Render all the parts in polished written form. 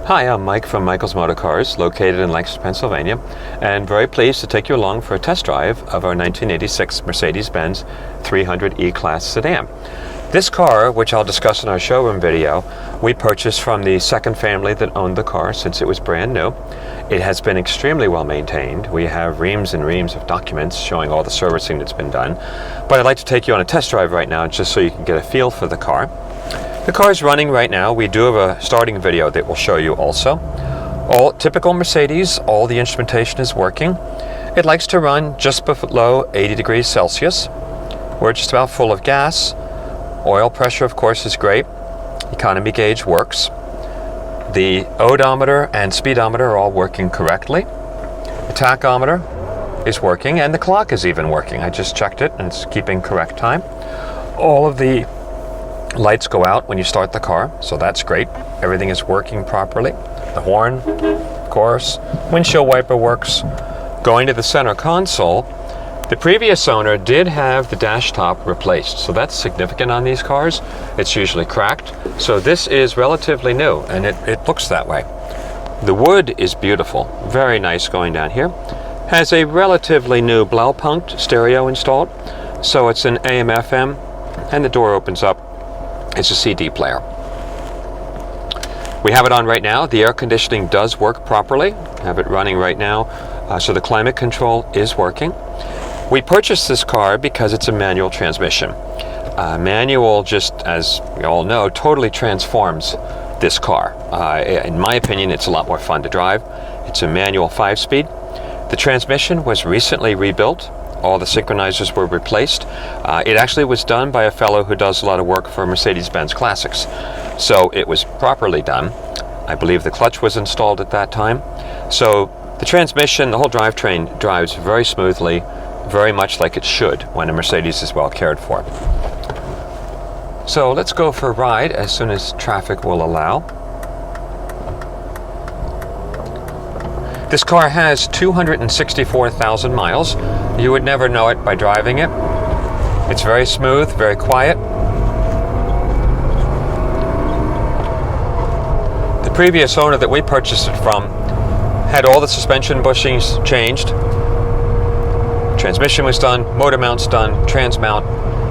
Hi, I'm Mike from Michael's Motor Cars, located in Lancaster, Pennsylvania, and very pleased to take you along for a test drive of our 1986 Mercedes-Benz 300 E-Class sedan. This car, which I'll discuss in our showroom video, we purchased from the second family that owned the car since it was brand new. It has been extremely well maintained. We have reams and reams of documents showing all the servicing that's been done. But I'd like to take you on a test drive right now just so you can get a feel for the car. The car is running right now. We do have a starting video that we'll show you also. All typical Mercedes, all the instrumentation is working. It likes to run just below 80 degrees Celsius. We're just about full of gas. Oil pressure, of course, is great. Economy gauge works. The odometer and speedometer are all working correctly. The tachometer is working, and the clock is even working. I just checked it, and it's keeping correct time. All of the lights go out when you start the car, so that's great. Everything is working properly. The horn, of course. Windshield wiper works. Going to the center console, the previous owner did have the dash top replaced, so that's significant on these cars. It's usually cracked, so this is relatively new, and it looks that way. The wood is beautiful, very nice going down here. Has a relatively new Blaupunkt stereo installed, so it's an AM/FM, and the door opens up. It's a CD player. We have it on right now. The air conditioning does work properly. Have it running right now, so the climate control is working. We purchased this car because it's a manual transmission. Manual, just as we all know, totally transforms this car. In my opinion, it's a lot more fun to drive. It's a manual 5-speed. The transmission was recently rebuilt. All the synchronizers were replaced. It actually was done by a fellow who does a lot of work for Mercedes-Benz Classics. So it was properly done. I believe the clutch was installed at that time. So the transmission, the whole drivetrain drives very smoothly, very much like it should when a Mercedes is well cared for. So let's go for a ride as soon as traffic will allow. This car has 264,000 miles. You would never know it by driving it. It's very smooth, very quiet. The previous owner that we purchased it from had all the suspension bushings changed. Transmission was done, motor mount's done, trans mount,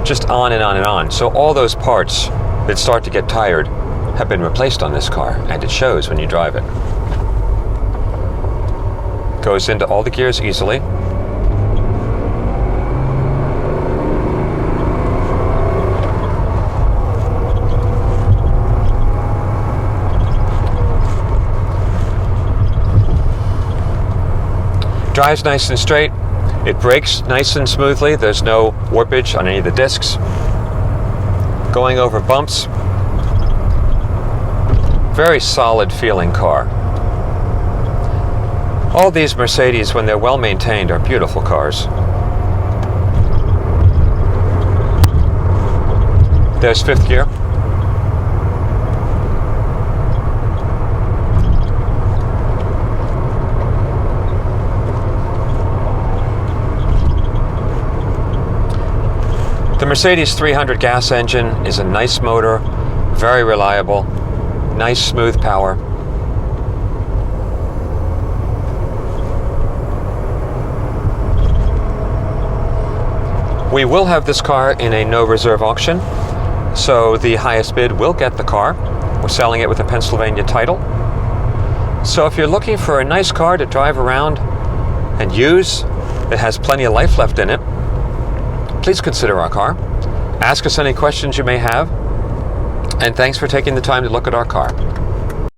just on and on and on. So all those parts that start to get tired have been replaced on this car, and it shows when you drive it. Goes into all the gears easily. Drives nice and straight. It brakes nice and smoothly. There's no warpage on any of the discs. Going over bumps. Very solid feeling car. All these Mercedes, when they're well maintained, are beautiful cars. There's fifth gear. The Mercedes 300 gas engine is a nice motor, very reliable, nice smooth power. We will have this car in a no reserve auction, so the highest bid will get the car. We're selling it with a Pennsylvania title. So if you're looking for a nice car to drive around and use that has plenty of life left in it, please consider our car. Ask us any questions you may have, and thanks for taking the time to look at our car.